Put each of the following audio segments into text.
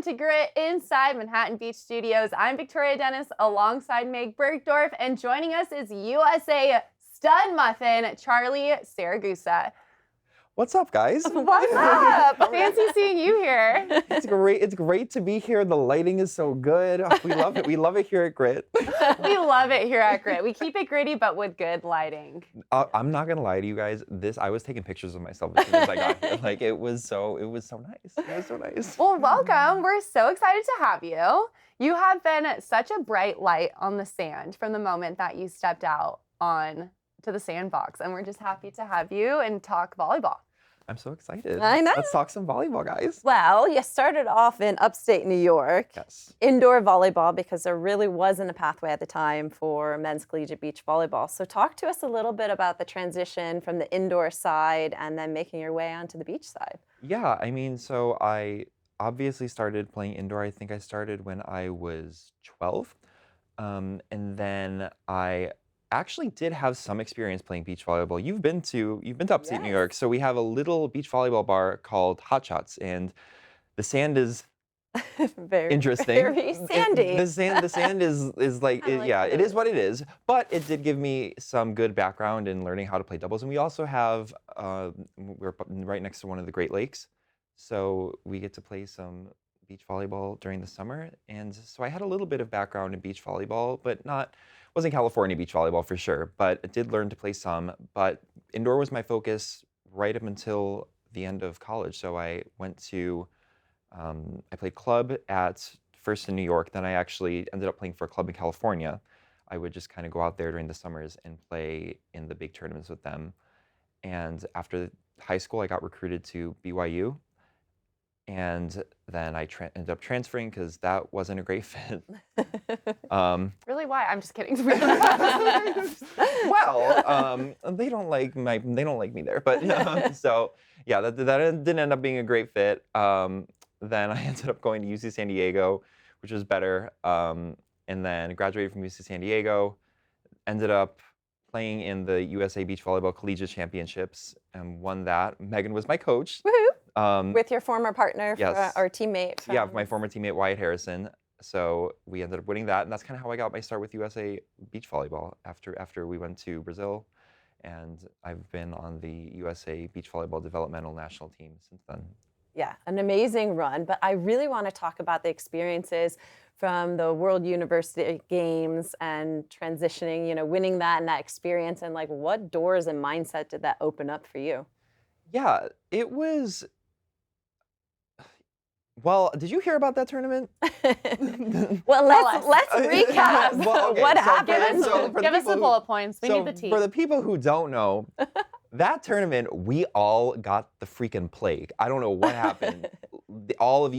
Welcome to Grit inside Manhattan Beach Studios. I'm Victoria Dennis alongside Meg Burgdorf, and joining us is USA stud muffin, Charlie Siragusa. What's up, guys? What's up? Fancy seeing you here. It's great. It's great to be here. The lighting is so good. We love it. We love it here at Grit. We love it here at Grit. We keep it gritty, but with good lighting. I'm not gonna lie to you guys. I was taking pictures of myself as soon as I got here. Like it was so nice. It was so nice. Well, welcome. We're so excited to have you. You have been such a bright light on the sand from the moment that you stepped out on to the sandbox, and we're just happy to have you and talk volleyball. I'm so excited. I know. Let's talk some volleyball, guys. Well, you started off in upstate New York, Yes. indoor volleyball, because there really wasn't a pathway at the time for men's collegiate beach volleyball. So talk to us a little bit about the transition from the indoor side and then making your way onto the beach side. Yeah, I mean, so I obviously started playing indoor. I think I started when I was 12. And then I actually did have some experience playing beach volleyball. You've been to upstate New York, so we have a little beach volleyball bar called Hot Shots, and the sand is Very interesting. Very sandy. The sand is like, it is what it is. But it did give me some good background in learning how to play doubles, and we also have we're right next to one of the Great Lakes, so we get to play some beach volleyball during the summer, and so I had a little bit of background in beach volleyball, but wasn't California beach volleyball for sure, but I did learn to play some. But indoor was my focus right up until the end of college. So I went to, I played club at first in New York, then I actually ended up playing for a club in California. I would just kind of go out there during the summers and play in the big tournaments with them. And after high school, I got recruited to BYU. And then I ended up transferring because that wasn't a great fit. Really? Why? I'm just kidding. Well, they don't like me there, but so yeah, that didn't end up being a great fit. Then I ended up going to UC San Diego, which was better, and then graduated from UC San Diego. Ended up playing in the USA Beach Volleyball Collegiate Championships and won that. Megan was my coach. Woohoo! Um, With your former partner, yes. or teammate. Yeah, my former teammate Wyatt Harrison. So we ended up winning that, and that's kind of how I got my start with USA Beach Volleyball after we went to Brazil, and I've been on the USA Beach Volleyball Developmental National Team since then. Yeah, an amazing run, but I really want to talk about the experiences from the World University Games and transitioning, winning that and that experience, and like what doors and mindset did that open up for you? Yeah, it was. Well, did you hear about that tournament? Well, let's recap. Well, okay, what so happened. Give us the bullet points. We need the tea. For the people who don't know, that tournament, we all got the freaking plague. I don't know what happened. All of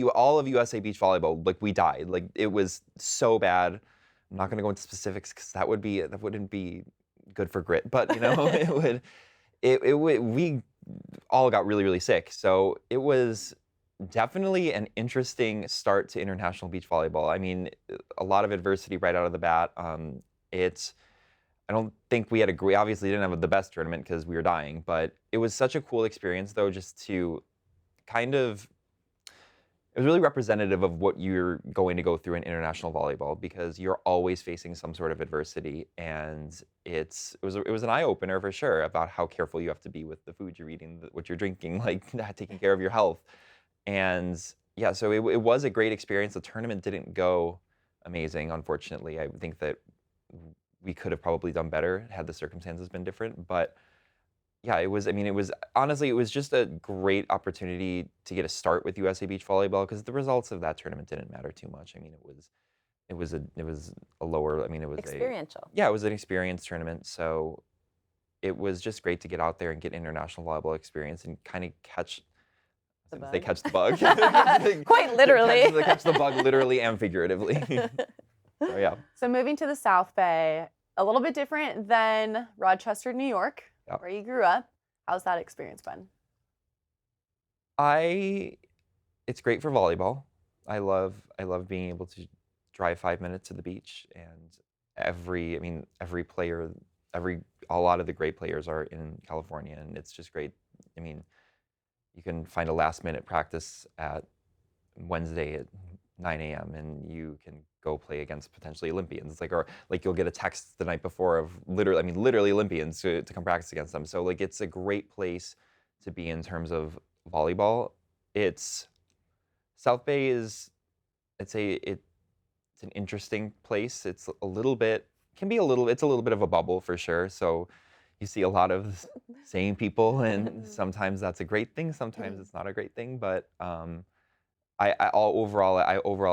USA Beach Volleyball, like we died. Like it was so bad. I'm not going to go into specifics because that wouldn't be good for Grit. But we all got really, really sick. So it was definitely an interesting start to international beach volleyball. I mean, a lot of adversity right out of the bat. I don't think we had obviously didn't have the best tournament because we were dying, but it was such a cool experience though, just to kind of, it was really representative of what you're going to go through in international volleyball because you're always facing some sort of adversity, and it was an eye-opener for sure about how careful you have to be with the food you're eating, what you're drinking, like taking care of your health. And yeah, so it was a great experience. The tournament didn't go amazing, unfortunately. I think that we could have probably done better had the circumstances been different. But yeah, it was just a great opportunity to get a start with USA Beach Volleyball because the results of that tournament didn't matter too much. I mean, it was a lower, it was experiential. It was an experience tournament. So it was just great to get out there and get international volleyball experience and kind of catch the bug. Quite literally. They catch the bug literally and figuratively. So, yeah. So moving to the South Bay, a little bit different than Rochester, New York, where you grew up. How's that experience been? It's great for volleyball. I love being able to drive 5 minutes to the beach, and a lot of the great players are in California, and it's just great. I mean, you can find a last-minute practice at Wednesday at 9 a.m. and you can go play against potentially Olympians. It's like, or like you'll get a text the night before of literally Olympians to come practice against them. So like it's a great place to be in terms of volleyball. It's South Bay is it's an interesting place. It's a little bit it's a little bit of a bubble for sure. So you see a lot of the same people, and sometimes that's a great thing. Sometimes it's not a great thing. But overall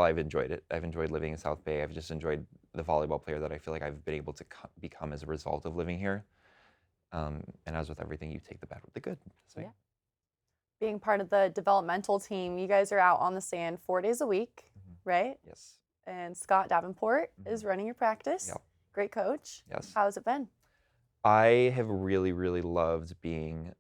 I've enjoyed it. I've enjoyed living in South Bay. I've just enjoyed the volleyball player that I feel like I've been able to become as a result of living here. And as with everything, you take the bad with the good. So, Yeah. Being part of the developmental team, you guys are out on the sand 4 days a week, right? Yes. And Scott Davenport is running your practice. Yep. Great coach. Yes. How has it been? I have really, really loved being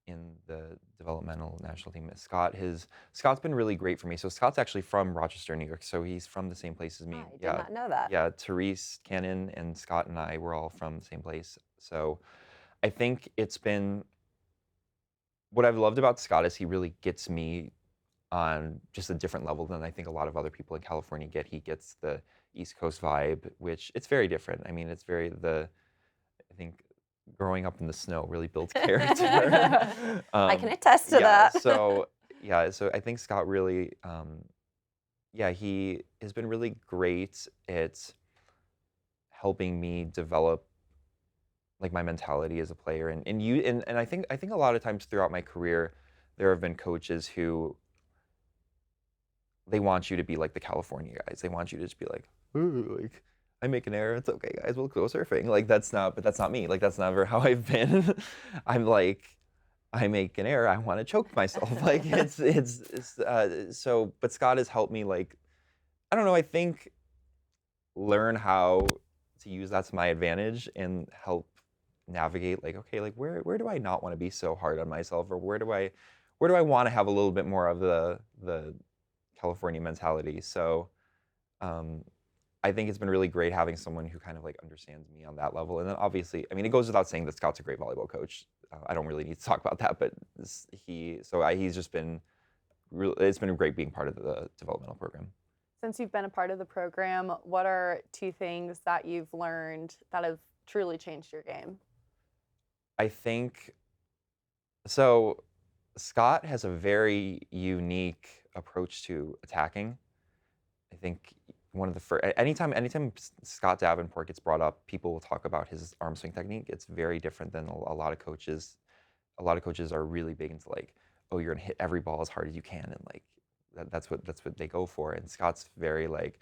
in the developmental national team. Scott's been really great for me. So Scott's actually from Rochester, New York. So he's from the same place as me. I did not know that. Yeah, Therese Cannon and Scott and I were all from the same place. So I think it's been what I've loved about Scott is he really gets me on just a different level than I think a lot of other people in California get. He gets the East Coast vibe, which it's very different. I mean, I think growing up in the snow really builds character. I can attest to yeah, that. so I think Scott really, he has been really great at helping me develop like my mentality as a player, and I think a lot of times throughout my career, there have been coaches who they want you to be like the California guys. They want you to just be like, ooh, like I make an error, it's okay, guys, we'll go surfing. Like that's not me. Like that's never how I've been. I'm like, I make an error, I want to choke myself. Like but Scott has helped me like, I don't know, I think learn how to use that to my advantage and help navigate like, okay, like where do I not want to be so hard on myself, or where do I want to have a little bit more of the California mentality. So I think it's been really great having someone who kind of like understands me on that level. And then obviously, I mean, it goes without saying that Scott's a great volleyball coach. I don't really need to talk about that, but he's just been it's been great being part of the developmental program. Since you've been a part of the program, what are 2 things that you've learned that have truly changed your game? I think so. Scott has a very unique approach to attacking. I think one of the first, anytime Scott Davenport gets brought up, people will talk about his arm swing technique. It's very different than a lot of coaches. A lot of coaches are really big into like, oh, you're gonna hit every ball as hard as you can, and like that's what they go for. And Scott's very like,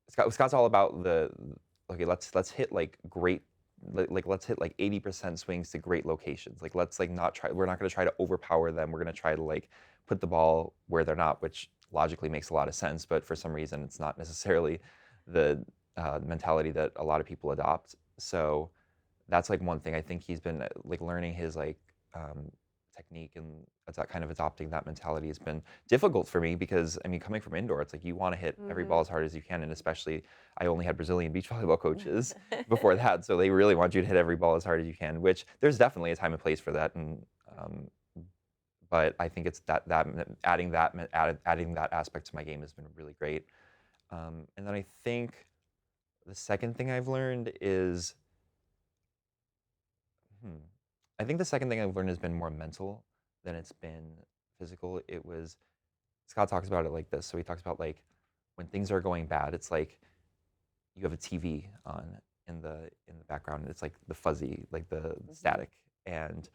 Scott's all about okay, let's hit like great. Like let's hit like 80% swings to great locations. Like let's like we're not going to try to overpower them. We're going to try to like put the ball where they're not, which logically makes a lot of sense, but for some reason it's not necessarily the mentality that a lot of people adopt. So that's like one thing. I think he's been like learning his like technique, and kind of adopting that mentality has been difficult for me because I mean, coming from indoor, it's like you want to hit every ball as hard as you can, and especially I only had Brazilian beach volleyball coaches before that, so they really want you to hit every ball as hard as you can. Which there's definitely a time and place for that, and but I think it's that adding that aspect to my game has been really great. And then I think the second thing I've learned is. I think the second thing I've learned has been more mental than it's been physical. Scott talks about it like this. So he talks about like when things are going bad, it's like you have a TV on in the background, and it's like the fuzzy, like the static, and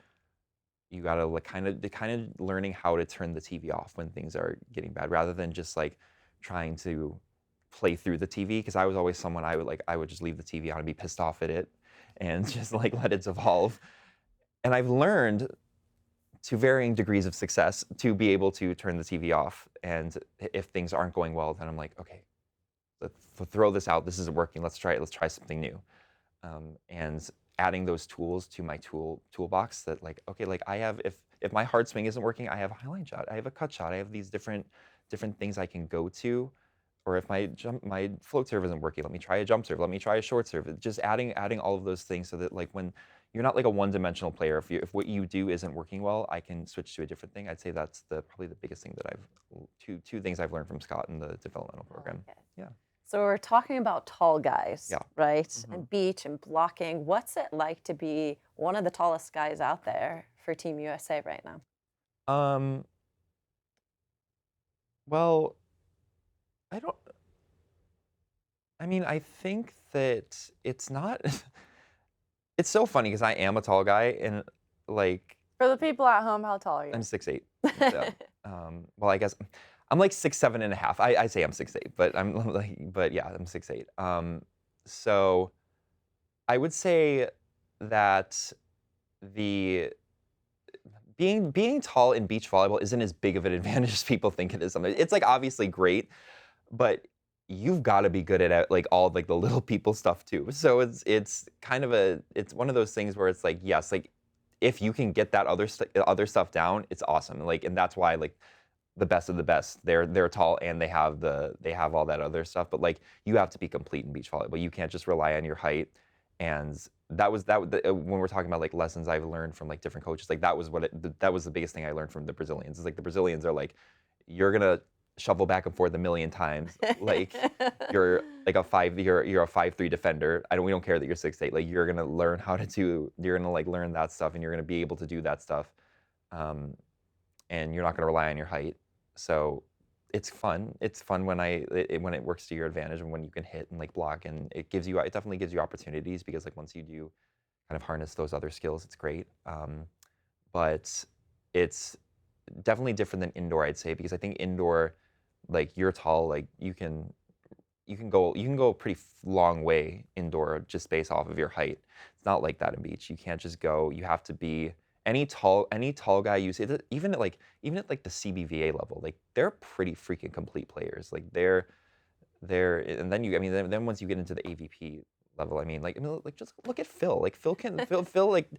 you gotta like kind of learning how to turn the TV off when things are getting bad, rather than just like trying to play through the TV. Because I was always someone I would just leave the TV on and be pissed off at it, and just like let it devolve. And I've learned to varying degrees of success to be able to turn the TV off. And if things aren't going well, then I'm like, okay, let's throw this out. This isn't working. Let's try it. Let's try something new. And adding those tools to my toolbox that like, okay, like I have, if my hard swing isn't working, I have a highline shot. I have a cut shot. I have these different things I can go to. Or if my float serve isn't working, let me try a jump serve. Let me try a short serve. Just adding all of those things so that like when you're not like a one-dimensional player. If what you do isn't working well, I can switch to a different thing. I'd say that's probably the biggest thing that two things I've learned from Scott in the developmental program. like it. Yeah. So we're talking about tall guys, Yeah. right? And beach and blocking. What's it like to be one of the tallest guys out there for Team USA right now? Well, I don't. I mean, I think that it's not. It's so funny because I am a tall guy, and like For the people at home, how tall are you? I'm 6'8". So, well, I guess I'm like 6'7.5". I say I'm 6'8", but yeah, I'm 6'8". So I would say that the being tall in beach volleyball isn't as big of an advantage as people think it is. It's like obviously great, but you've got to be good at like all like the little people stuff too. So it's kind of it's one of those things where it's like, yes, like if you can get that other stuff down, it's awesome. Like, and that's why like the best of the best, they're tall and they have all that other stuff. But like you have to be complete in beach volleyball. You can't just rely on your height. And when we're talking about like lessons I've learned from like different coaches, like that was the biggest thing I learned from the Brazilians. Is like the Brazilians are like, you're gonna shovel back and forth a million times. Like you're like you're a 5'3" defender. We don't care that you're 6'8". Like you're gonna learn you're gonna like learn that stuff, and you're gonna be able to do that stuff. And you're not gonna rely on your height. So it's fun. It's fun when when it works to your advantage and when you can hit and like block, and it definitely gives you opportunities, because like once you do kind of harness those other skills, it's great. But it's definitely different than indoor, I'd say, because I think indoor, like you're tall, like you can go a pretty long way indoor just based off of your height. It's not like that in beach. You can't just go. You have to be any tall guy you see, even at like the CBVA level, like they're pretty freaking complete players. Like they're and then then once you get into the AVP level, like just look at Phil. Like Phil like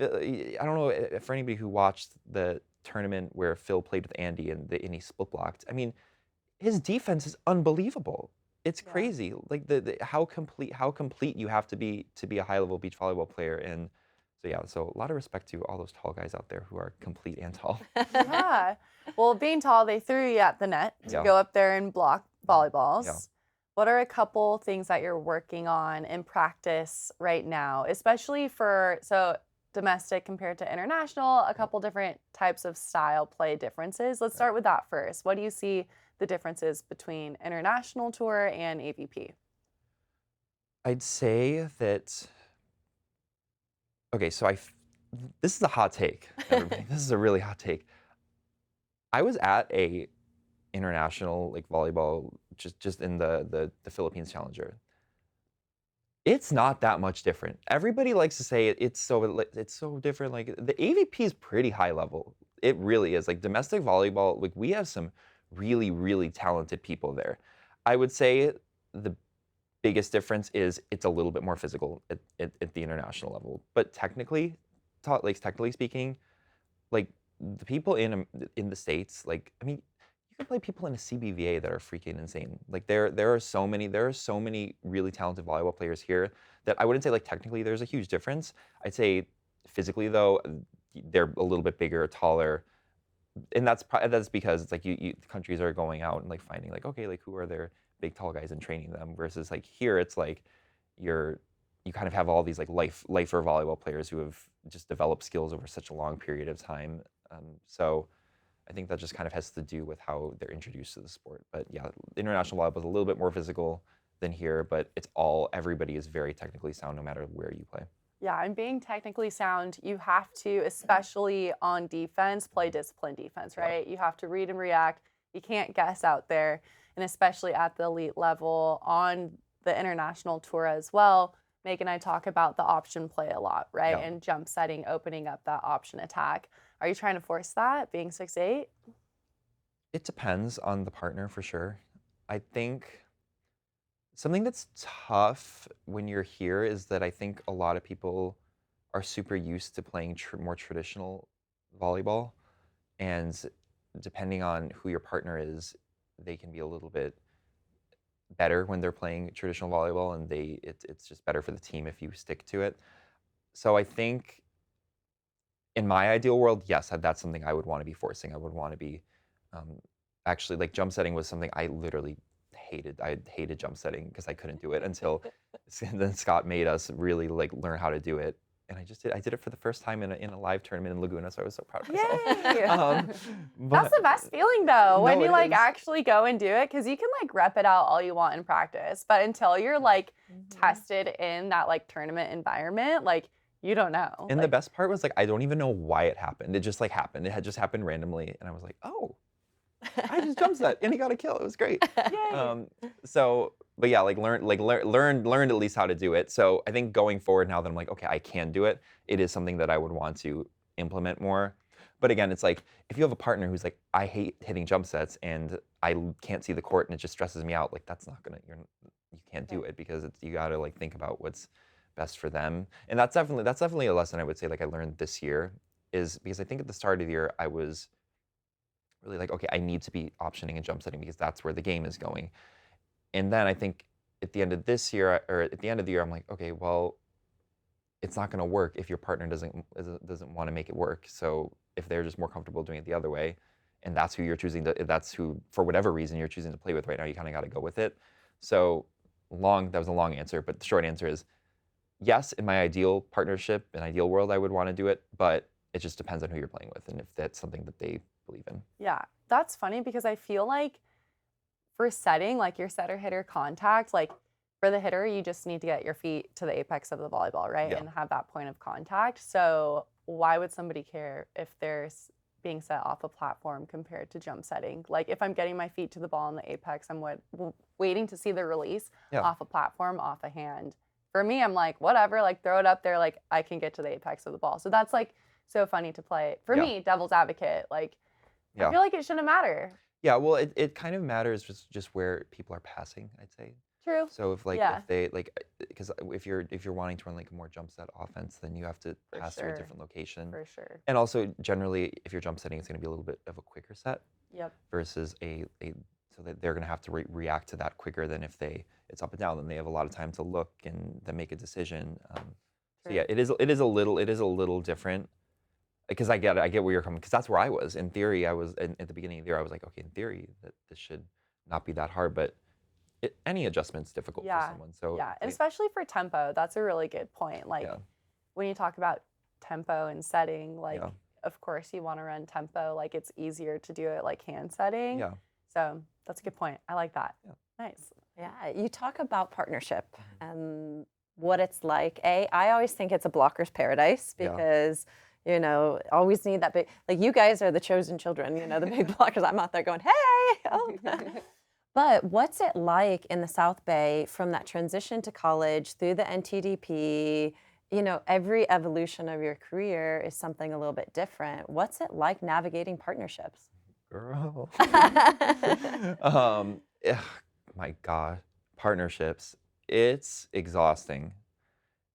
I don't know for anybody who watched the tournament where Phil played with Andy and he split blocked. I mean, his defense is unbelievable. It's crazy. Like how complete you have to be a high level beach volleyball player. And so yeah, so a lot of respect to all those tall guys out there who are complete and tall. Yeah. Well, being tall, they threw you at the net to Yeah. go up there and block volleyballs. Yeah. What are a couple things that you're working on in practice right now, especially for domestic compared to international, a couple different types of style play differences? Let's start with that first. What do you see the differences between international tour and AVP? I'd say that. Okay, so this is a hot take, everybody. This is a really hot take. I was at a international like volleyball just in the Philippines Challenger. It's not that much different. Everybody likes to say it's so different. Like the AVP is pretty high level. It really is. Like domestic volleyball, like we have some really, really talented people there. I would say the biggest difference is it's a little bit more physical at the international level. But technically speaking, like the people in the States, like I mean, you can play people in a CBVA that are freaking insane. Like there are so many really talented volleyball players here that I wouldn't say like technically there's a huge difference. I'd say physically though, they're a little bit bigger, taller. And that's because it's like countries are going out and like finding like, okay, like who are their big tall guys and training them, versus like here it's like you kind of have all these like lifer volleyball players who have just developed skills over such a long period of time. So I think that just kind of has to do with how they're introduced to the sport. But yeah, international volleyball is a little bit more physical than here, but everybody is very technically sound no matter where you play. Yeah, and being technically sound, you have to, especially on defense, play disciplined defense, right? You have to read and react. You can't guess out there. And especially at the elite level on the international tour as well, Meg and I talk about the option play a lot, right? Yeah. And jump setting, opening up that option attack. Are you trying to force that, being 6'8"? It depends on the partner for sure. I think something that's tough when you're here is that I think a lot of people are super used to playing more traditional volleyball, and depending on who your partner is, they can be a little bit better when they're playing traditional volleyball, and it's just better for the team if you stick to it. So I think in my ideal world, yes, that's something I would want to be forcing. I would want to be um, actually like jump setting was something I literally hated. I hated jump setting because I couldn't do it until then Scott made us really like learn how to do it. And I did it for the first time in a live tournament in Laguna, so I was so proud of myself. Yay! But That's the best feeling though, when no, you it like is. actually go and do it, because you can like rep it out all you want in practice, but until you're like tested in that like tournament environment, like you don't know. And the Like, best part was like I don't even know why it happened. It just like happened. It had just happened randomly, and I was like, oh, I just jump set and he got a kill. It was great. yay. But yeah, like learned at least how to do it. So I think going forward now that I'm like, okay, I can do it. It is something that I would want to implement more. But again, it's like if you have a partner who's like, I hate hitting jump sets and I can't see the court and it just stresses me out. Like that's not gonna, you can't do it because you gotta like think about what's best for them. And that's definitely a lesson I would say like I learned this year is because I think at the start of the year I was really like, okay, I need to be optioning and jump setting because that's where the game is going. And then I think at the end of this year or at the end of the year, I'm like, okay, well, it's not going to work if your partner doesn't want to make it work. So if they're just more comfortable doing it the other way, and that's who you're choosing to, that's who for whatever reason you're choosing to play with right now, you kind of got to go with it. So that was a long answer, but the short answer is yes, in my ideal partnership, an ideal world, I would want to do it, but it just depends on who you're playing with and if that's something that they believe in. Yeah, that's funny because I feel like for setting, like your setter hitter contact, like for the hitter, you just need to get your feet to the apex of the volleyball, right? Yeah. And have that point of contact. So why would somebody care if they're being set off a platform compared to jump setting? Like if I'm getting my feet to the ball in the apex, I'm waiting to see the release off a platform, off a hand. For me, I'm like, whatever, like throw it up there, like I can get to the apex of the ball. So that's like so funny to play. For me, devil's advocate, like I feel like it shouldn't matter. Yeah, well, it kind of matters just where people are passing, I'd say. True. So if like Yeah. if they like because if you're wanting to run like a more jump set offense, then you have to For pass through a sure. different location. For sure. And also generally, if you're jump setting, it's going to be a little bit of a quicker set Yep. versus so that they're going to have to react to that quicker than if it's up and down. Then they have a lot of time to look and then make a decision. So yeah, it is a little different. Because I get where you're coming. Because that's where I was. In theory, I was at the beginning of the year. I was like, okay, in theory, that this should not be that hard. But any adjustment's difficult for someone. So yeah, and especially for tempo, that's a really good point. Like when you talk about tempo and setting, like of course you want to run tempo. Like it's easier to do it like hand setting. Yeah. So that's a good point. I like that. Yeah. Nice. Yeah, you talk about partnership and what it's like. I always think it's a blocker's paradise because. You know, always need that big, like you guys are the chosen children, you know, the big blockers. I'm out there going, hey! Oh. But what's it like in the South Bay from that transition to college through the NTDP? You know, every evolution of your career is something a little bit different. What's it like navigating partnerships? Girl. My God, partnerships. It's exhausting.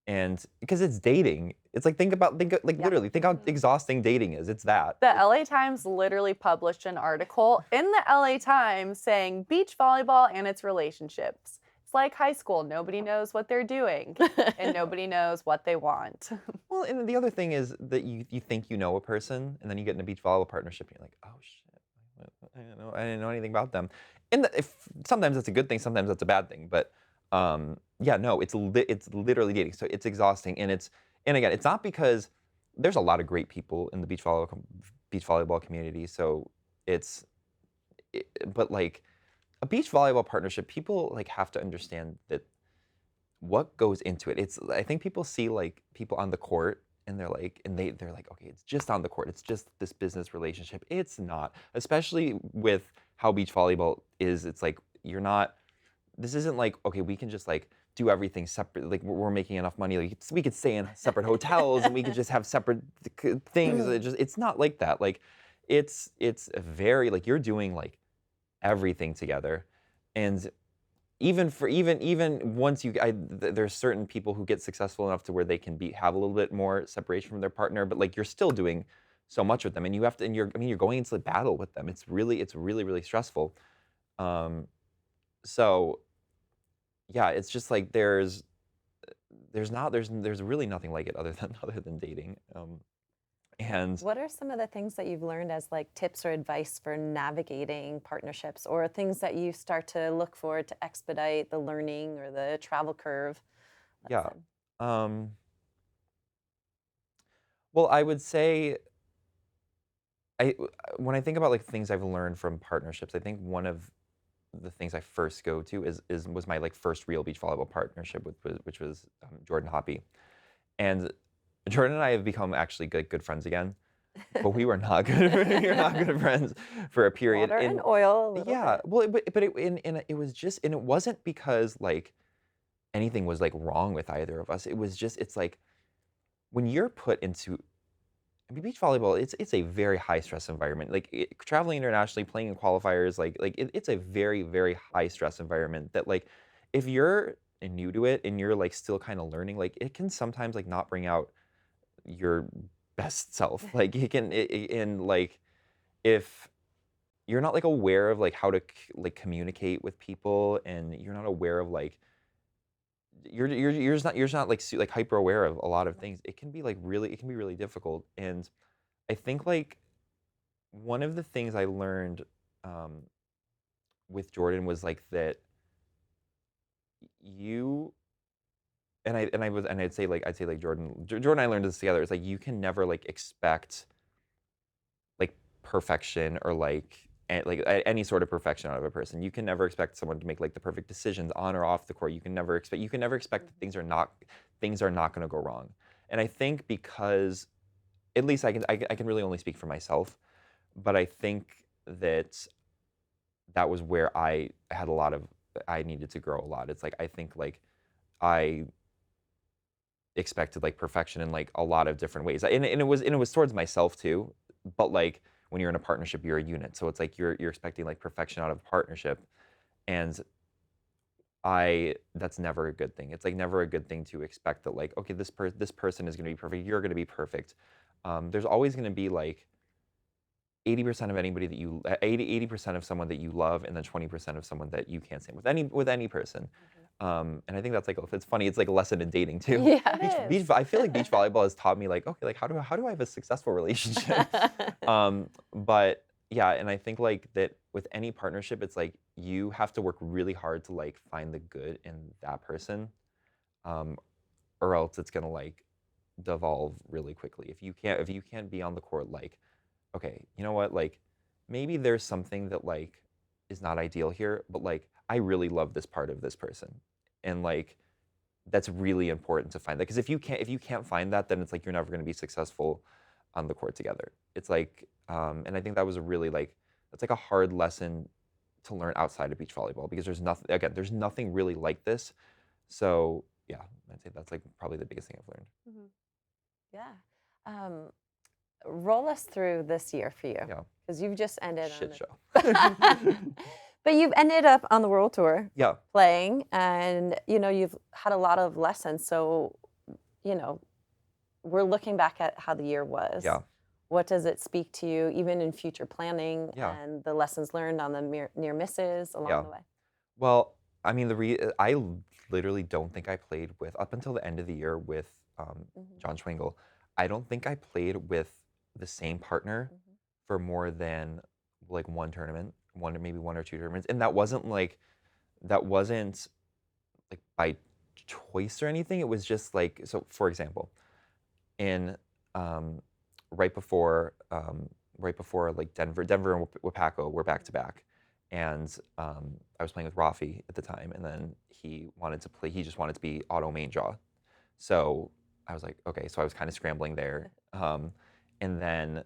And because it's dating, it's like literally think how exhausting dating is. It's that. The LA Times literally published an article in the LA Times saying beach volleyball and its relationships. It's like high school. Nobody knows what they're doing and nobody knows what they want. Well, and the other thing is that you think you know a person and then you get in a beach volleyball partnership and you're like, oh shit, I didn't know anything about them. And sometimes that's a good thing, sometimes that's a bad thing. But yeah, no, it's literally dating. So it's exhausting, and again, it's not because there's a lot of great people in the beach volleyball community. So but like a beach volleyball partnership, people like have to understand that what goes into it. I think people see like people on the court and they're like, okay, it's just on the court. It's just this business relationship. It's not, especially with how beach volleyball is. It's like this isn't like, okay, we can just like do everything separate. Like we're making enough money. Like we could stay in separate hotels and we could just have separate things. It's not like that. Like it's very like you're doing like everything together. And even once there's certain people who get successful enough to where they can have a little bit more separation from their partner, but like you're still doing so much with them, and you're going into the battle with them. It's really stressful. So yeah, it's just like there's there's really nothing like it other than dating. And What are some of the things that you've learned as like tips or advice for navigating partnerships, or things that you start to look for to expedite the learning or the travel curve? Let's yeah. say? Um, well, I would say when I think about like things I've learned from partnerships, I think one of the things I first go to was my like first real beach volleyball partnership which was Jordan Hoppy. And Jordan and I have become actually good friends again, but we were not good. We were not good friends for a period. Water and And oil a little yeah, bit. well, but it was just, and it wasn't because like anything was like wrong with either of us. It was just, it's like when you're put into, I mean, beach volleyball, it's a very high stress environment. Like traveling internationally, playing in qualifiers, it's a very, very high stress environment that like if you're new to it and you're like still kind of learning, like it can sometimes like not bring out your best self. Like and like if you're not like aware of like how to like communicate with people, and you're not aware of like you're just not like like hyper aware of a lot of things, it can be like really, it can be really difficult. And I think like one of the things I learned um, with Jordan was like that you and I'd say like Jordan and I learned this together. It's like you can never like expect like perfection or like any sort of perfection out of a person. You can never expect someone to make like the perfect decisions on or off the court. You can never expect that things are not going to go wrong. And I think because at least I can really only speak for myself, but I think that that was where I needed to grow a lot. It's like I think like I expected like perfection in like a lot of different ways, and it was towards myself too. But like when you're in a partnership, you're a unit, so it's like you're expecting like perfection out of a partnership, and that's never a good thing. It's like never a good thing to expect that like, okay, this person is going to be perfect. You're going to be perfect. There's always going to be like 80% of anybody that you 80% of someone that you love, and then 20% of someone that you can't stand with any person. And I think that's like, it's funny, it's like a lesson in dating too. Yeah. It is. I feel like beach volleyball has taught me like, okay, like how do I have a successful relationship? But yeah, and I think like that with any partnership, it's like you have to work really hard to like find the good in that person, um, or else it's gonna like devolve really quickly. If you can't be on the court like, okay, you know what, like maybe there's something that like is not ideal here, but like I really love this part of this person, and like that's really important to find that, because if you can't find that, then it's like you're never going to be successful on the court together. It's like, and I think that was a really like that's like a hard lesson to learn outside of beach volleyball, because there's nothing really like this. So yeah, I'd say that's like probably the biggest thing I've learned. Mhm. Yeah. Um, Roll us through this year for you, Yeah, because you've just ended on shit the show. but you've ended up on the world tour Yeah, playing, and you've had a lot of lessons. So, you know, we're looking back at how the year was. yeah, What does it speak to you, even in future planning, yeah, and the lessons learned on the near misses along yeah. the way? Well, I mean, literally don't think I played with, up until the end of the year with Hmm. John Schwingle. I don't think I played with the same partner Hmm. for more than like one tournament, maybe one or two tournaments, and that wasn't like by choice or anything. It was just like, so. For example, in um, right before like Denver and Wapaco were back to back, and I was playing with Rafi at the time, and then he wanted to play. He just wanted to be auto main draw, so I was like, okay. So I was kind of scrambling there, and then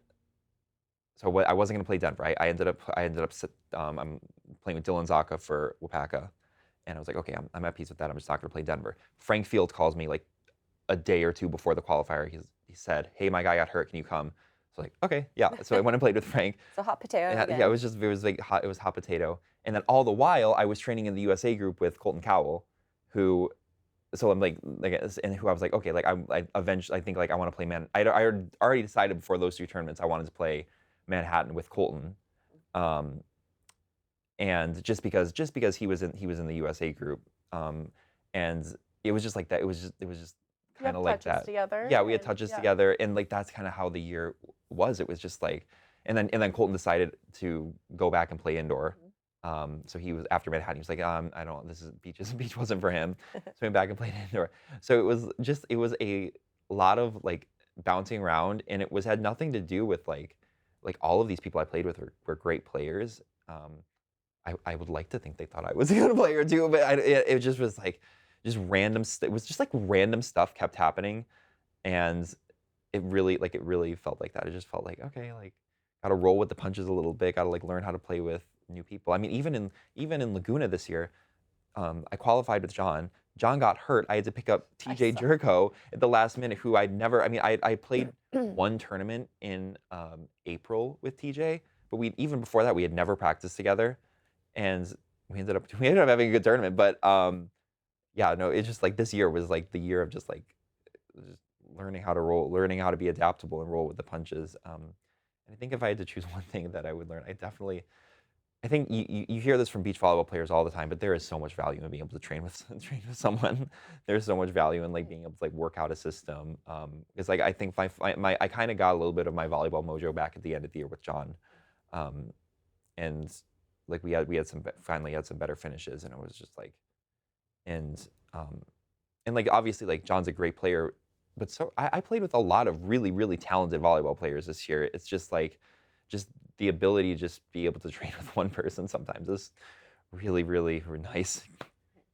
I wasn't gonna play Denver. I ended up I'm playing with Dylan Zaka for Wapaka, and I was like, okay, I'm at peace with that. I'm just not gonna play Denver. Frank Field calls me like a day or two before the qualifier. He said, "Hey, my guy got hurt. Can you come?" So like, okay, yeah. So I went and played with Frank. So hot potato And again. yeah, it was like hot. It was hot potato. And then all the while, I was training in the USA group with Colton Cowell, who. So I'm like, and who I was like, okay, like I eventually, I think like I want to play I had already decided before those two tournaments I wanted to play Manhattan with Colton, um, and just because he was in the USA group, and it was just like that. It was just You have kind of like touches that. together. Yeah, we had And touches yeah. together, and like that's kind of how the year was. It was just like, and then Colton decided to go back and play indoor. So he was after Manhattan. He was like, I don't. This is beaches. Beach wasn't for him. So he went back and played indoor. So it was a lot of like bouncing around, and it was had nothing to do with like all of these people I played with were great players. I would like to think they thought I was a good player too, but it just was like just random. It was just like random stuff kept happening, and it really felt like that. It just felt like okay, like gotta roll with the punches a little bit. Gotta like learn how to play with new people. I mean, even in Laguna this year, I qualified with John. John got hurt. I had to pick up I TJ saw. Jurko at the last minute, who I'd never. I mean, I played one tournament in April with TJ, but we even before that we had never practiced together, and we ended up having a good tournament. But yeah, no, it's just like this year was like the year of just like just learning how to roll, learning how to be adaptable and roll with the punches. And I think if I had to choose one thing that I would learn, I think you hear this from beach volleyball players all the time, but there is so much value in being able to train with train with someone. There's so much value in like being able to like work out a system. It's like I think I kind of got a little bit of my volleyball mojo back at the end of the year with John, and like finally had some better finishes, and it was just like and um, and like obviously like John's a great player, but so I played with a lot of really talented volleyball players this year. It's just like just the ability to just be able to train with one person sometimes is really nice.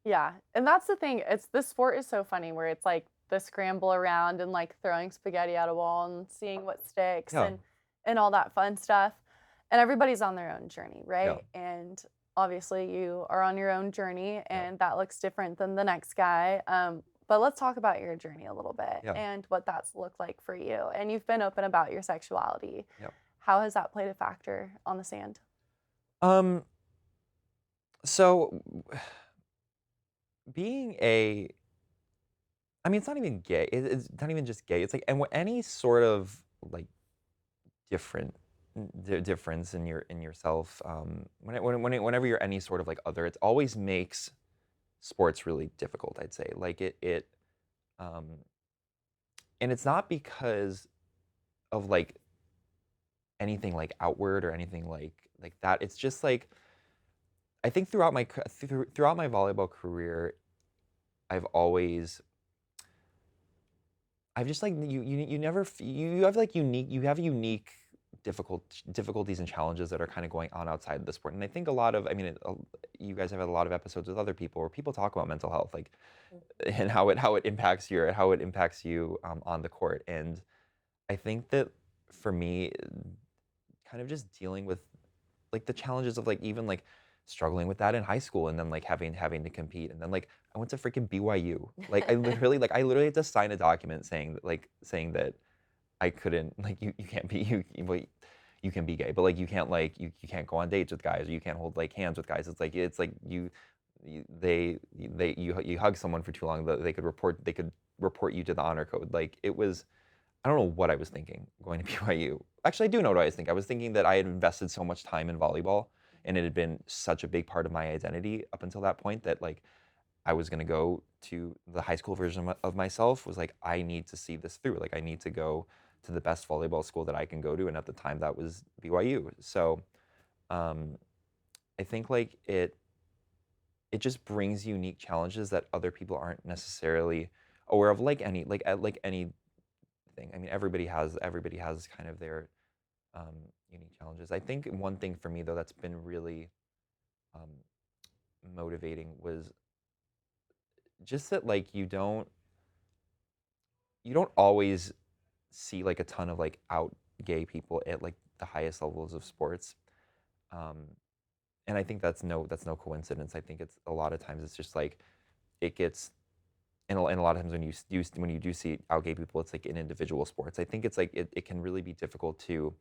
Yeah, and that's the thing. It's this sport is so funny where it's like the scramble around and like throwing spaghetti at a wall and seeing what sticks Yeah, and all that fun stuff. And everybody's on their own journey, yeah, right? And obviously you are on your own journey yeah, and that looks different than the next guy. But let's talk about your journey a little bit yeah, and what that's looked like for you. And you've been open about your sexuality. yeah. How has that played a factor on the sand? Um, so being a, I mean, it's not even gay. It's not even just gay. It's like, and any sort of like different difference in yourself. Whenever you're any sort of like other, it always makes sports really difficult. I'd say like um, and it's not because of like anything like outward or anything like that. It's just like I think throughout my volleyball career, I've always I've just like you never you have like unique difficulties and challenges that are kind of going on outside of the sport. And I think a lot of I mean you guys have had a lot of episodes with other people where people talk about mental health like and how it impacts you on the court. And I think that for me, kind of just dealing with like the challenges of like even like struggling with that in high school and then like having to compete and then like I went to freaking BYU. Like I literally had to sign a document saying that I couldn't like you can't be you can be gay, but like you can't you can't go on dates with guys or you can't hold like hands with guys. It's like you hug someone for too long, they could report you to the honor code. Like it was I don't know what I was thinking going to BYU. Actually, I do know what I was thinking. I was thinking that I had invested so much time in volleyball and it had been such a big part of my identity up until that point that like I was going to go to the high school version of myself was like, I need to see this through. Like I need to go to the best volleyball school that I can go to. And at the time that was BYU. So um, I think like it just brings unique challenges that other people aren't necessarily aware of like any thing. I mean, everybody has kind of their unique challenges. I think one thing for me though that's been really um, motivating was just that like you don't always see like a ton of like out gay people at like the highest levels of sports. Um, and I think that's no coincidence. I think it's a lot of times it's just like it gets and a lot of times when you do see out gay people, it's like in individual sports. I think it's like it can really be difficult to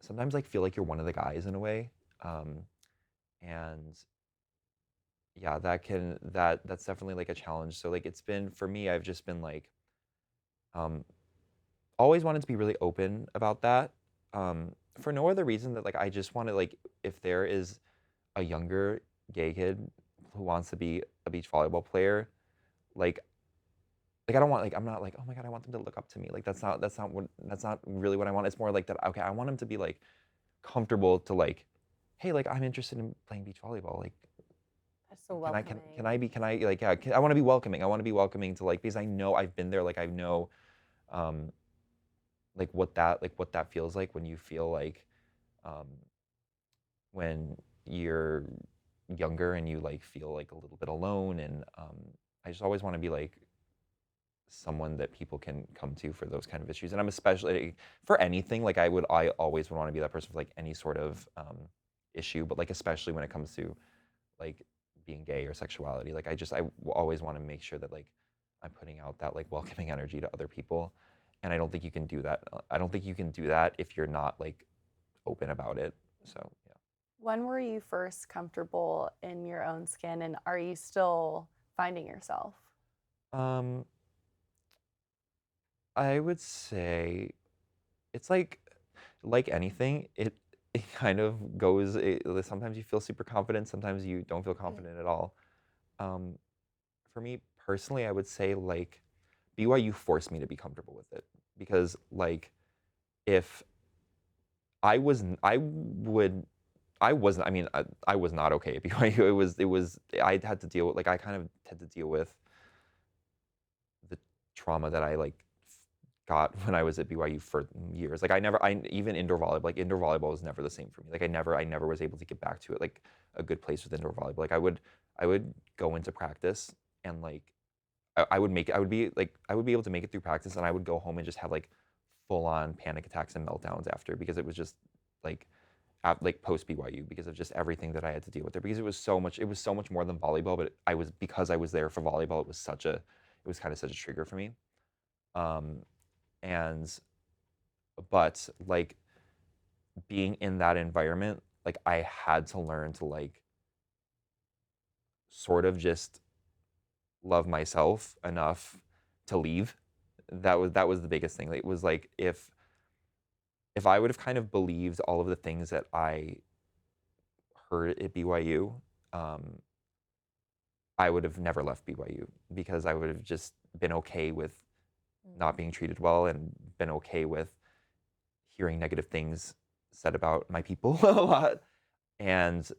sometimes like feel like you're one of the guys in a way. And yeah, that's definitely like a challenge. So like it's been for me, I've just been like um always wanted to be really open about that. For no other reason that like I just want to like if there is a younger gay kid who wants to be a beach volleyball player, like I don't want I'm not like, oh my God, I want them to look up to me. Like that's not really what I want. It's more like that, okay, I want them to be like comfortable to like, hey, like I'm interested in playing beach volleyball. Like That's so can I welcoming. can I like yeah, I want to be welcoming. I want to be welcoming to like because I know I've been there. Like I know um what that feels like when you feel like um when you're younger and you like feel like a little bit alone and I just always want to be like someone that people can come to for those kind of issues. And I'm especially for anything, like I always would want to be that person for like any sort of issue, but like especially when it comes to like being gay or sexuality. Like always want to make sure that like I'm putting out that like welcoming energy to other people. And I don't think you can do that. I don't think you can do that if you're not like open about it. So yeah. When were you first comfortable in your own skin, and are you still finding yourself? Um, I would say it's like anything. It kind of goes. Sometimes you feel super confident. Sometimes you don't feel confident at all. Um, for me personally, I would say like BYU forced me to be comfortable with it because like if I would I wasn't. I mean, I was not okay at BYU. It was. I had to deal with I kind of had to deal with the trauma that I like got when I was at BYU for years. Like I even indoor volleyball was never the same for me. Like I never was able to get back to it like a good place with indoor volleyball. Like I would go into practice and like I would make I would be like I would be able to make it through practice and I would go home and just have like full on panic attacks and meltdowns after because it was just like like post BYU because of just everything that I had to deal with there because it was so much more than volleyball, but because I was there for volleyball, it was kind of such a trigger for me. Um, and but like being in that environment, like I had to learn to like sort of just love myself enough to leave. That was the biggest thing. It was like if I would have kind of believed all of the things that I heard at BYU, um, I would have never left BYU because I would have just been okay with not being treated well and been okay with hearing negative things said about my people a lot. And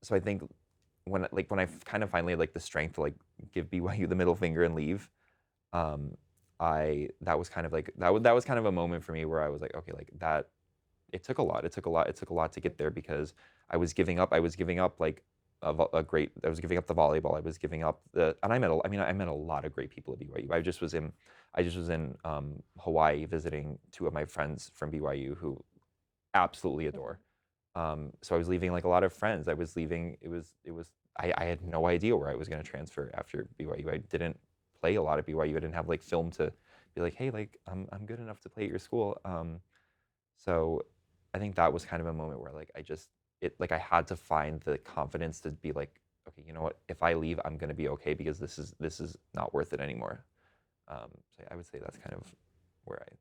so I think when I kind of finally had like the strength to like give BYU the middle finger and leave, um, I that was kind of like that was kind of a moment for me where I was like, okay, like that it took a lot. It took a lot. It took a lot to get there because I was giving up like a great. I was giving up the volleyball. I was giving up the. And I met a lot of great people at BYU. I just was in Hawaii visiting two of my friends from BYU who absolutely adore. So I was leaving like a lot of friends. I was leaving. I had no idea where I was going to transfer after BYU. I didn't play a lot at BYU. I didn't have like film to be like, hey, like I'm good enough to play at your school. So I think that was kind of a moment where like I had to find the confidence to be like, okay, you know what? If I leave, I'm gonna be okay because this is not worth it anymore. So I would say that's kind of where I.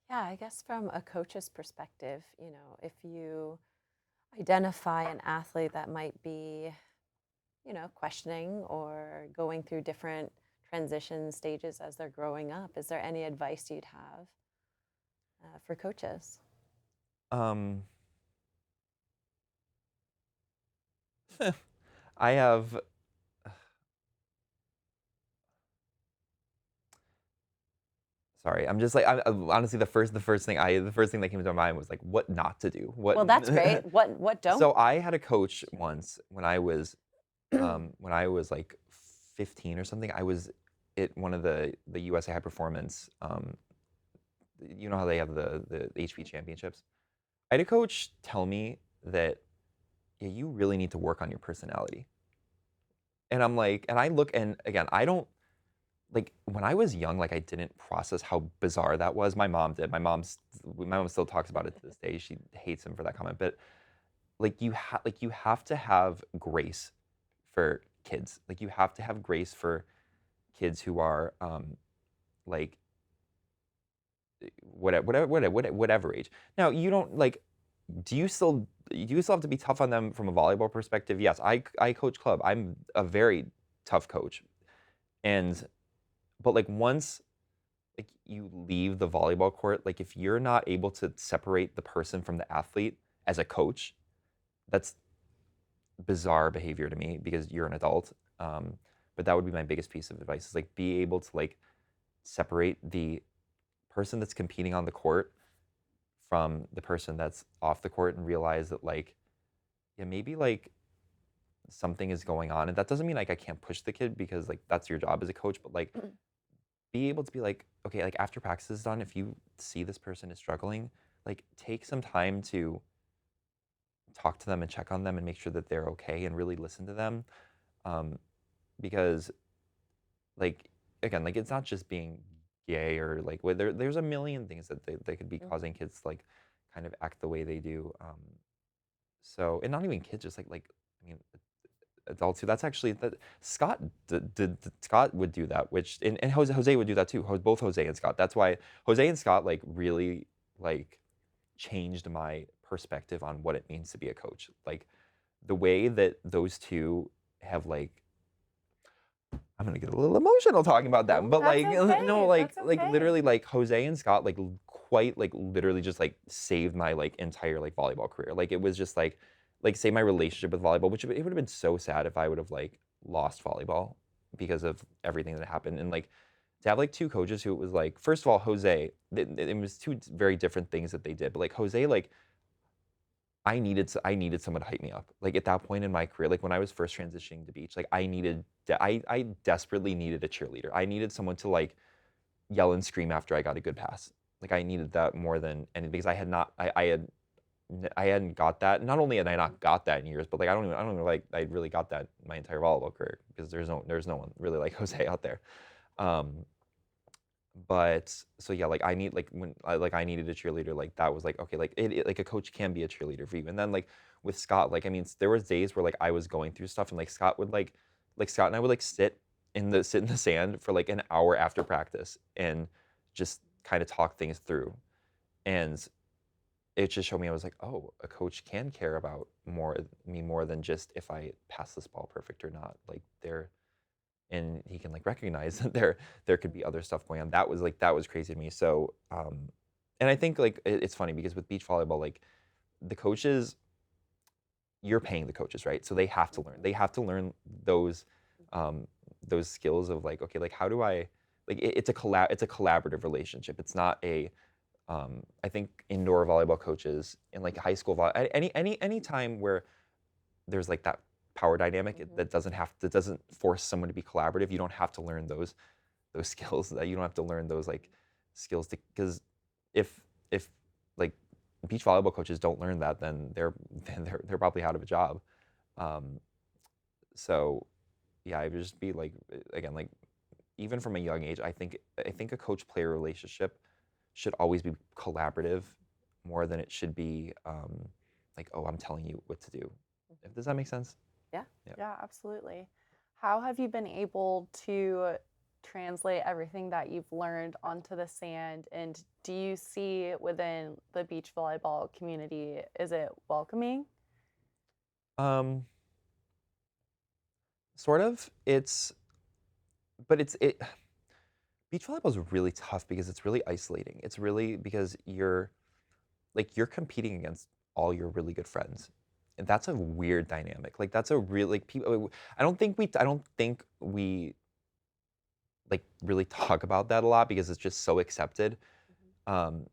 Yeah, I guess from a coach's perspective, if you identify an athlete that might be, questioning or going through different transition stages as they're growing up, is there any advice you'd have for coaches? Um, I have. Sorry, I'm just like honestly the first thing that came to my mind was like what not to do. What Well, that's great. What don't? So I had a coach once when I was like 15 or something. I was at one of the USA High Performance. You know how they have the HP championships. I had a coach tell me that yeah, you really need to work on your personality. And I'm like, and I look and again, I don't like when I was young, like I didn't process how bizarre that was. My mom did. My mom still talks about it to this day. She hates him for that comment, but like you have to have grace for kids. Like you have to have grace for kids who are like whatever age. Now you don't like. Do you still have to be tough on them from a volleyball perspective? Yes, I coach club. I'm a very tough coach, And but like once like you leave the volleyball court, like if you're not able to separate the person from the athlete as a coach, that's bizarre behavior to me because you're an adult. But that would be my biggest piece of advice is like be able to like separate the person that's competing on the court from the person that's off the court and realize that like, yeah, maybe like something is going on. And that doesn't mean like I can't push the kid because like that's your job as a coach, but like be able to be like, okay, like after practice is done, if you see this person is struggling, like take some time to talk to them and check on them and make sure that they're okay and really listen to them. Because like, again, like it's not just being gay or like there's a million things that they could be causing kids to like kind of act the way they do. So, and not even kids, just like I mean, adults too. That's actually that Scott Scott would do that, which and Jose would do that too. Both Jose and Scott. That's why Jose and Scott like really like changed my perspective on what it means to be a coach. Like the way that those two have like I'm gonna get a little emotional talking about that, but That's like okay, no, like that's like okay. literally like Jose and Scott like quite like literally just like saved my like entire like volleyball career. Like it was just like say my relationship with volleyball, which it would have been so sad if I would have like lost volleyball because of everything that happened. And like to have like two coaches who it was like first of all Jose, it was two very different things that they did, but like Jose like I needed someone to hype me up. Like at that point in my career, like when I was first transitioning to beach, like I desperately needed a cheerleader. I needed someone to like yell and scream after I got a good pass. Like I needed that more than anything because I had not I hadn't got that. Not only had I not got that in years, but like I don't even like I really got that my entire volleyball career because there's no one really like Jose out there. Um, but so yeah, like I need like when I needed a cheerleader, like that was like okay, like like a coach can be a cheerleader for you. And then like with Scott, like I mean, there was days where like I was going through stuff, and like Scott would like Scott and I would like sit in the sand for like an hour after practice and just kind of talk things through. And it just showed me I was like, oh, a coach can care about more than just if I pass this ball perfect or not. Like they're and he can like recognize that there could be other stuff going on. That was crazy to me. So and I think like it's funny because with beach volleyball, like the coaches, you're paying the coaches, right? So they have to learn. They have to learn those skills of like, okay, like how do I like it's a collaborative relationship. It's not a I think indoor volleyball coaches in like high school any time where there's like that power dynamic that doesn't force someone to be collaborative. You don't have to learn those skills. That you don't have to learn those like skills to because if like beach volleyball coaches don't learn that, then they're probably out of a job. Um, so yeah, I would just be like again like even from a young age, I think a coach player relationship should always be collaborative more than it should be like oh I'm telling you what to do. Does that make sense? Yeah. Yeah. Yeah, absolutely. How have you been able to translate everything that you've learned onto the sand? And do you see within the beach volleyball community, is it welcoming? Um, sort of. But it. Beach volleyball is really tough because it's really isolating. It's really because you're competing against all your really good friends, and that's a weird dynamic. Like that's a real like people. I don't think we like really talk about that a lot because it's just so accepted. Um,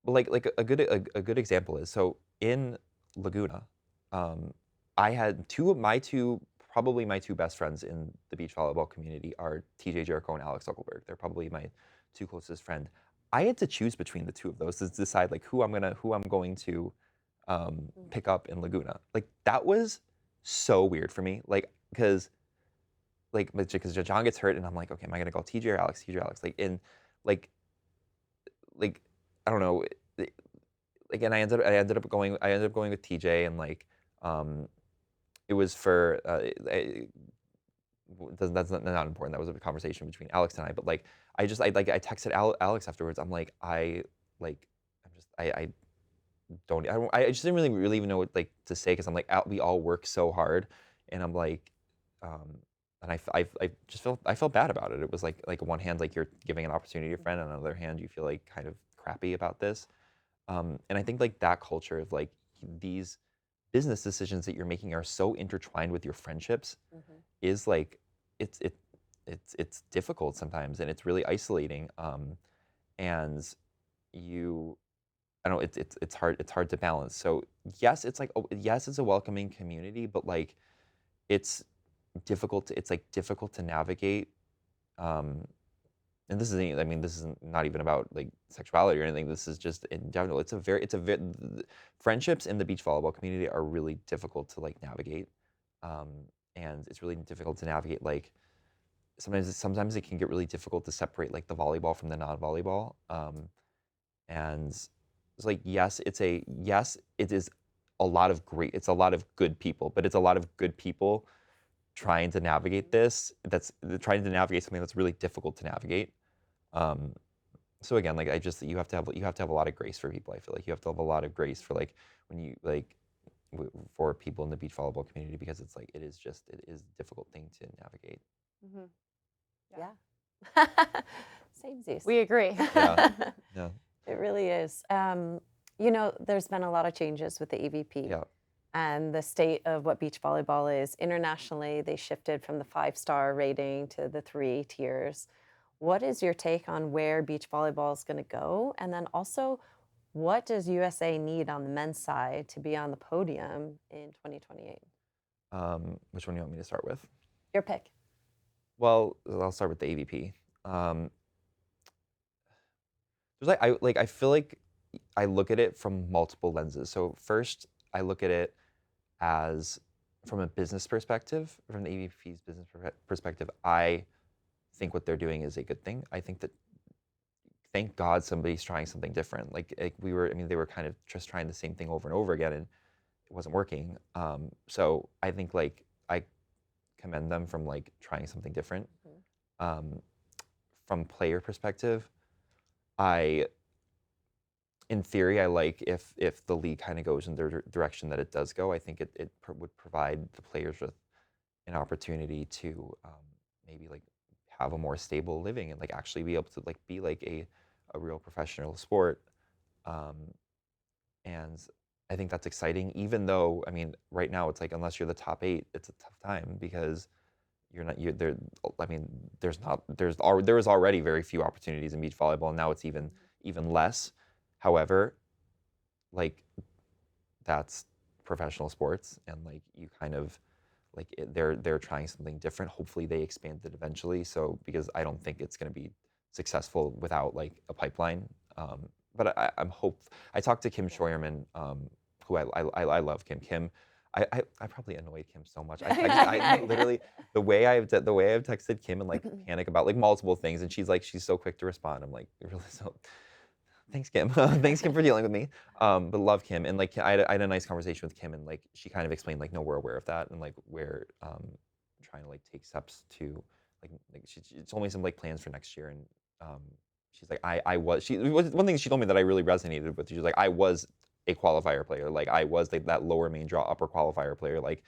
but like a good example is so in Laguna, um, I had probably my two best friends in the beach volleyball community are TJ Jericho and Alex Zuckelberg. They're probably my two closest friends. I had to choose between the two of those to decide like who I'm going to pick up in Laguna. Like that was so weird for me. Like because John gets hurt and I'm like, okay, am I gonna go TJ or Alex? TJ or Alex? Like in like like I don't know. Like and I ended up going with TJ and like um it was for that's not important. That was a conversation between Alex and I. But like I texted Alex afterwards. I'm like I'm just I just didn't really even know what like to say because I'm like we all work so hard and I'm like um and I just felt bad about it. It was like on one hand, like you're giving an opportunity to your friend, and on the other hand, you feel like kind of crappy about this. And I think like that culture of like these business decisions that you're making are so intertwined with your friendships is like it's it's difficult sometimes, and it's really isolating. And you I don't know, it's hard to balance. So yes, it's like yes, it's a welcoming community, but like it's it's like difficult to navigate. Um, and this isn't, I mean, this is not even about like sexuality or anything. This is just in general. Friendships in the beach volleyball community are really difficult to like navigate. Um, and it's really difficult to navigate like sometimes it can get really difficult to separate like the volleyball from the non-volleyball. And it's like yes, it is it's a lot of good people, but it's a lot of good people trying to navigate trying to navigate something that's really difficult to navigate. Um, so again, like you have to have a lot of grace for people. I feel like you have to have a lot of grace for like when you like for people in the beach volleyball community, because it's like it is a difficult thing to navigate. Yeah. Samesies. We agree. Yeah. Yeah. It really is. You know, there's been a lot of changes with the EVP. Yeah. And the state of what beach volleyball is. Internationally, they shifted from the 5-star rating to the 3 tiers. What is your take on where beach volleyball is going to go? And then also, what does USA need on the men's side to be on the podium in 2028? Which one do you want me to start with? Your pick. Well, I'll start with the AVP. There's I feel like I look at it from multiple lenses. So first, I look at it as from a business perspective, from the AVP's business perspective. I think what they're doing is a good thing. I think that thank God somebody's trying something different. Like they were kind of just trying the same thing over and over again, and it wasn't working. So I think like I commend them from like trying something different. From player perspective, in theory, I like if the league kind of goes in the direction that it does go. I think it would provide the players with an opportunity to maybe like have a more stable living and like actually be able to like be like a real professional sport. And I think that's exciting, even though, I mean, right now it's like, unless you're the top 8, it's a tough time because there. I mean, there was already very few opportunities in beach volleyball, and now it's even less. However, like that's professional sports, and like you kind of like they're trying something different. Hopefully, they expand it eventually. So because I don't think it's going to be successful without like a pipeline. But I'm hope. I talked to Kim Scheuerman, who I love Kim. I probably annoyed Kim so much. I literally the way I've texted Kim and like panic about like multiple things, and she's so quick to respond. I'm like, really so. Thanks, Kim. Thanks, Kim, for dealing with me. But love Kim, and like I had a nice conversation with Kim, and like she kind of explained like, no, we're aware of that, and like we're trying to like take steps to like she told me some like plans for next year, and she's like one thing she told me that I really resonated with. She was like, I was a qualifier player, like I was like that lower main draw upper qualifier player. Like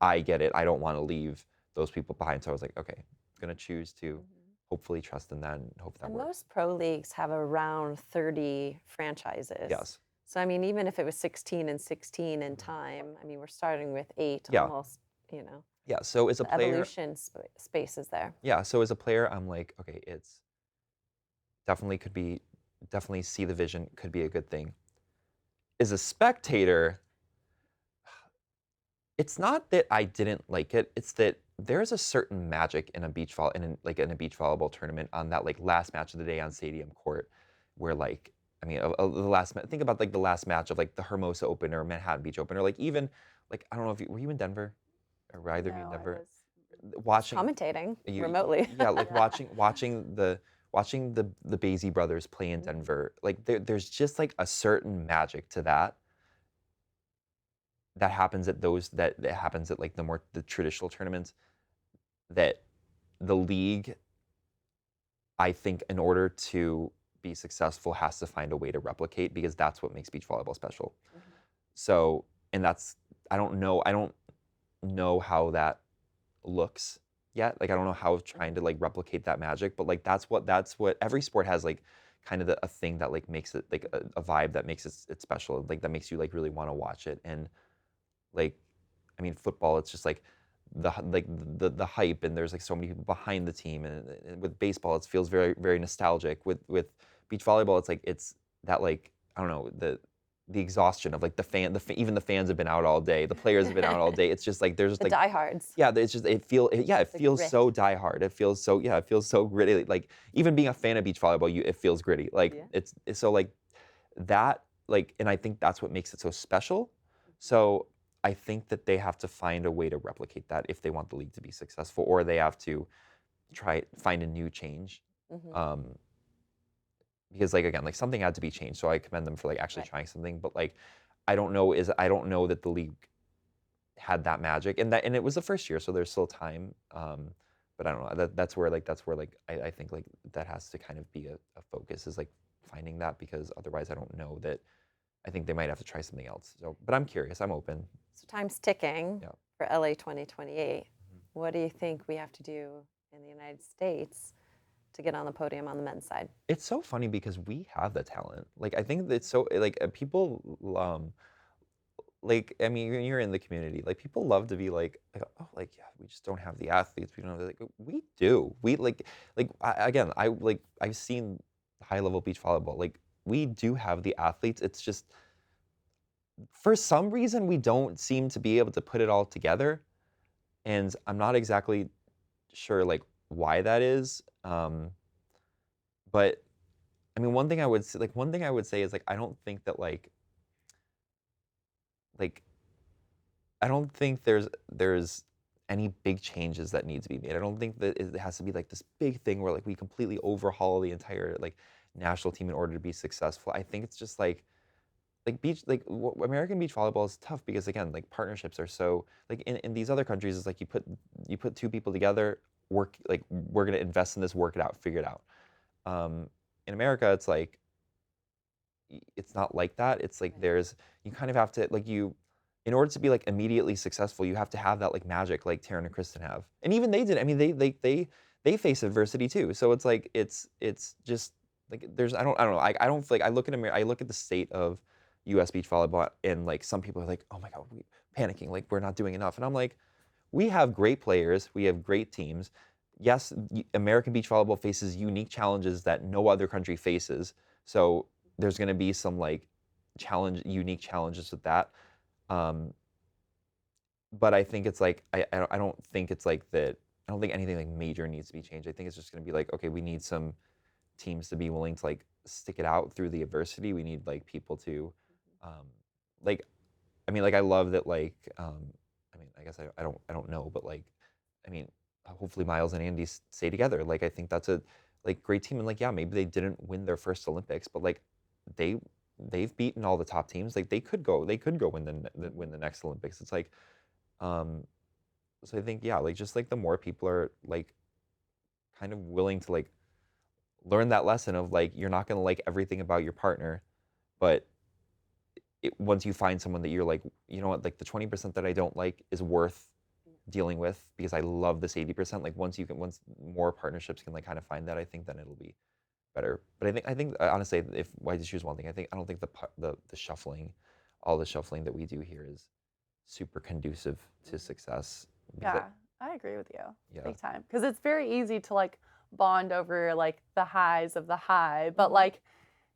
I get it. I don't want to leave those people behind. So I was like, okay, I'm gonna choose to. Hopefully trust in that and hope that works. Most pro leagues have around 30 franchises. Yes. So, I mean, even if it was 16 and 16 in time, I mean, we're starting with 8 almost, you know. Yeah, so as a player. Evolution space is there. Yeah, so as a player, I'm like, okay, it's definitely see the vision, could be a good thing. As a spectator, it's not that I didn't like it, it's that there's a certain magic in a beach volleyball tournament on that like last match of the day on Stadium Court, where like think about like the last match of like the Hermosa Open or Manhattan Beach Open, or like even like I don't know if were you in Denver, or were either of you in Denver? Watching commentating remotely. Yeah, like watching the Basie brothers play in Denver. Like there's just like a certain magic to that happens at like the traditional tournaments, that the league, I think, in order to be successful, has to find a way to replicate, because that's what makes beach volleyball special. So, and that's I don't know how that looks yet. Like I don't know how trying to like replicate that magic, but like that's what every sport has, like kind of a thing that like makes it like a vibe that makes it special, like that makes you like really want to watch it. And like I mean football, it's just like the hype, and there's like so many people behind the team, and with baseball it feels very very nostalgic. With beach volleyball, it's like it's that like I don't know, the exhaustion of like even the fans have been out all day, the players have been out all day. It's just like there's just The like diehards. yeah, it's just it The feels grit. so diehard. It feels so it feels so gritty. Like even being a fan of beach volleyball, it feels gritty. Like Yeah. it's so like that like, and I think that's what makes it so special. So I think that they have to find a way to replicate that if they want the league to be successful, or they have to find a new change. Mhm. Because like again, like something had to be changed. So I commend them for like actually Right. trying something. But like I don't know that the league had that magic, and it was the first year, so there's still time. But I don't know. That's where I think like that has to kind of be a focus, is like finding that, because otherwise I don't know that. I think they might have to try something else. So, but I'm curious. I'm open. So time's ticking Yeah. for LA 2028. Mhm. What do you think we have to do in the United States to get on the podium on the men's side? It's so funny because we have the talent. Like I think that it's so like people like I mean you're in the community. Like people love to be like oh like yeah, we just don't have the athletes. We don't have like we do. We again I've seen high level beach volleyball. Like we do have the athletes. It's just for some reason we don't seem to be able to put it all together, and I'm not exactly sure like why that is. But I mean, one thing I would say is like I don't think that like I don't think there's any big changes that need to be made. I don't think that it has to be like this big thing where like we completely overhaul the entire like national team in order to be successful. I think it's just American beach volleyball is tough because again like partnerships are so like in these other countries it's like you put two people together, work like we're gonna invest in this, work it out, figure it out. In America it's like it's not like that. It's like Right. there's you kind of have to in order to be like immediately successful, you have to have that like magic like Taryn and Kristen have. And even they did. I mean, they face adversity too. So it's like it's just like there's I don't know. I don't feel like I look at the state of US beach volleyball, and like some people are like, "Oh my God, we panicking, like we're not doing enough." And I'm like, "We have great players, we have great teams. Yes, American beach volleyball faces unique challenges that no other country faces. So there's going to be some like unique challenges with that. Um, but I think it's like I don't think it's like that. I don't think anything like major needs to be changed. I think it's just going to be like, okay, we need some teams to be willing to like stick it out through the adversity. We need like people to, um, like, I mean, like I love that I mean, I guess I don't know, but like, I mean, hopefully Miles and Andy stay together. Like I think that's a like great team, and like yeah, maybe they didn't win their first Olympics, but like they they've beaten all the top teams. Like they could go win the next Olympics. It's like um so I think yeah, like just like the more people are like kind of willing to like learn that lesson of like you're not going to like everything about your partner, but once you find someone that you're like, you know what, like the 20% that I don't like is worth dealing with because I love this 80%. Like once more partnerships can like kind of find that, I think then it'll be better. But I think honestly, if I just choose one thing, I don't think the shuffling, all the shuffling that we do here is super conducive to success. Yeah, I agree with you. Yeah. Big time. Because it's very easy to like bond over like the highs of the high, but Mhm. like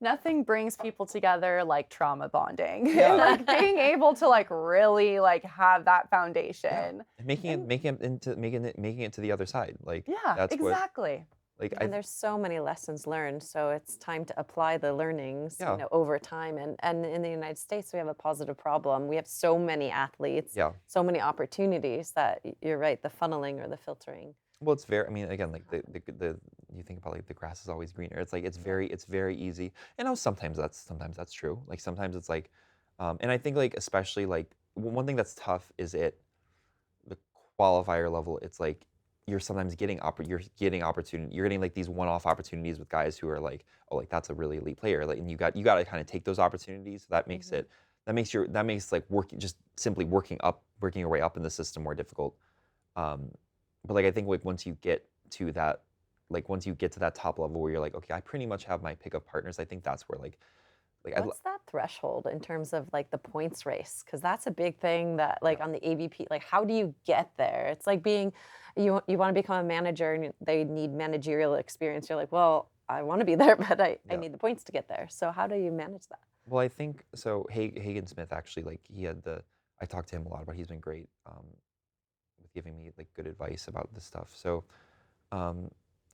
nothing brings people together like trauma bonding. Yeah. Like being able to like really like have that Yeah. foundation. And making it to the other side. Like Yeah, that's what exactly. like And there's so many lessons learned, so it's time to apply the learnings, Yeah. over time. And in the United States, we have a positive problem. We have so many athletes, yeah. so many opportunities that you're right, the funneling or the filtering. Well, it's very. I mean, again, like the you think about like the grass is always greener. It's like it's very easy. And now sometimes that's true. Like sometimes it's like, and I think like especially like one thing that's tough is the qualifier level. It's like you're sometimes you're getting opportunity. You're getting like these one-off opportunities with guys who are like, oh, like that's a really elite player. Like, and you got to kind of take those opportunities. So that makes it that makes like working just simply working your way up in the system more difficult. but like I think like once you get to that top level where you're like, okay, I pretty much have my pick of partners. I think that's where like What's that threshold in terms of like the points race? Because that's a big thing that like on the AVP, like how do you get there? It's like being, you want to become a manager and they need managerial experience. You're like, well, I want to be there, but I need the points to get there. So how do you manage that? Well, I think so. Hagen Smith actually, like I talked to him a lot about. He's been great with giving me like good advice about this stuff. So, I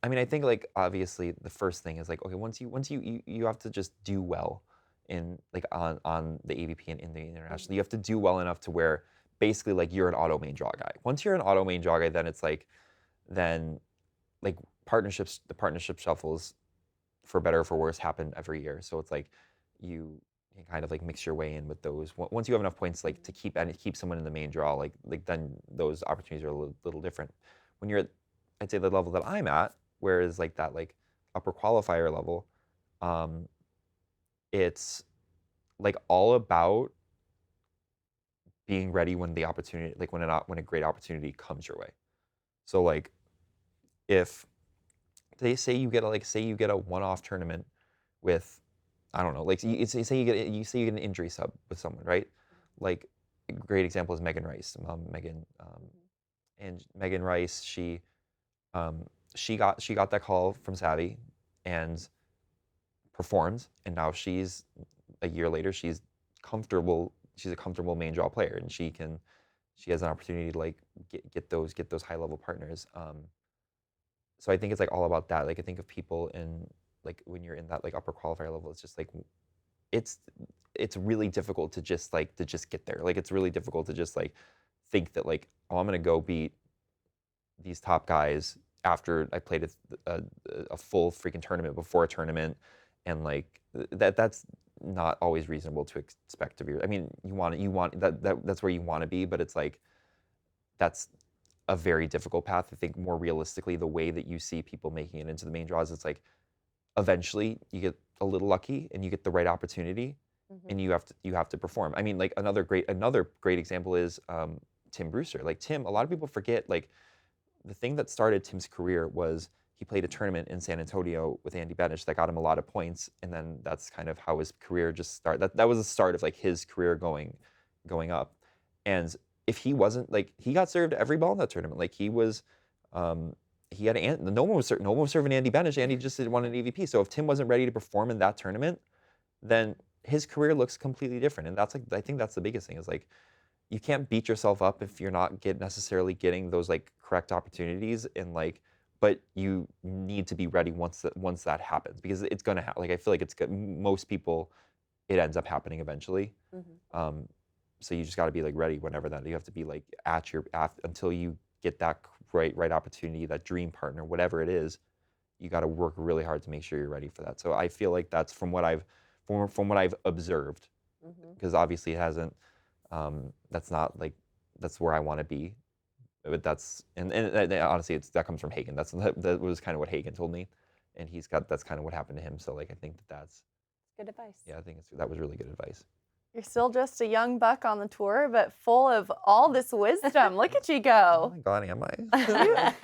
mean, I think like obviously the first thing is like, okay, once you have to just do well in like on the AVP and in the international, you have to do well enough to where basically like you're an auto main draw guy. Once you're an auto main draw guy, then it's like then like the partnership shuffles, for better or for worse, happen every year. So it's like you can kind of like mix your way in with those. Once you have enough points like to keep someone in the main draw, like then those opportunities are a little different. When you're at, I'd say the level that I'm at, whereas like that like upper qualifier level, it's like all about being ready when the opportunity, like when a great opportunity comes your way. So like if they say you get a one-off tournament with, I don't know, like say you get an injury sub with someone, right? Like a great example is Megan Rice. And Megan Rice, she got that call from Savvy and performed, and now a year later she's comfortable. She's a comfortable main draw player, and she has an opportunity to like get those high level partners. So I think it's like all about that. Like I think of people in like when you're in that like upper qualifier level, it's just like it's really difficult to just get there. Like it's really difficult to just like think that like, oh, I'm gonna go beat these top guys after I played a full freaking tournament before a tournament, and like that's not always reasonable to expect of your. I mean, you want that's where you want to be, but it's like that's a very difficult path. I think more realistically, the way that you see people making it into the main draws, it's like eventually you get a little lucky and you get the right opportunity, and you have to perform. I mean, like another great example is Tim Brewster. Like Tim, a lot of people forget like the thing that started Tim's career was he played a tournament in San Antonio with Andy Benish that got him a lot of points, and then that's kind of how his career just started. That was the start of like his career going up. And if he wasn't like, he got served every ball in that tournament. Like he was, no one was serving Andy Benish. Andy just didn't want an AVP. So if Tim wasn't ready to perform in that tournament, then his career looks completely different. And that's like, I think that's the biggest thing is like, you can't beat yourself up if you're not necessarily getting those like correct opportunities, and like, but you need to be ready once that happens, because it's gonna happen. Like I feel like it's good. Most people, it ends up happening eventually. So you just got to be like ready whenever that. You have to be like until you get that right opportunity, that dream partner, whatever it is. You got to work really hard to make sure you're ready for that. So I feel like that's from what I've observed, because obviously it hasn't. That's not like that's where I want to be, but that's and honestly that comes from Hagen. That was kind of what Hagen told me, and that's kind of what happened to him. So like I think that's good advice. Yeah, I think that was really good advice. You're still just a young buck on the tour, but full of all this wisdom. Look at you Oh go. my God, am I?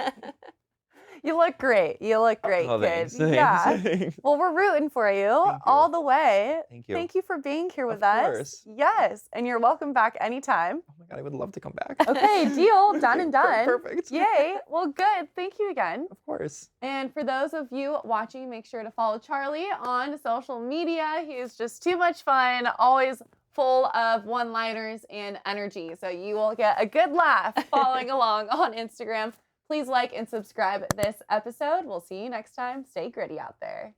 You look great. You look great, Oh, kid. thanks. Yeah. Thanks. Well, we're rooting for you Thank you. all the way. Thank you. Thank you for being here with Of us. course. Yes, and you're welcome back anytime. Oh my God, I would love to come back. Okay, deal. Done and done. Perfect. Yay. Well, good. Thank you again. Of course. And for those of you watching, make sure to follow Charlie on social media. He is just too much fun, always full of one-liners and energy. So you will get a good laugh following along on Instagram. Please like and subscribe this episode. We'll see you next time. Stay gritty out there.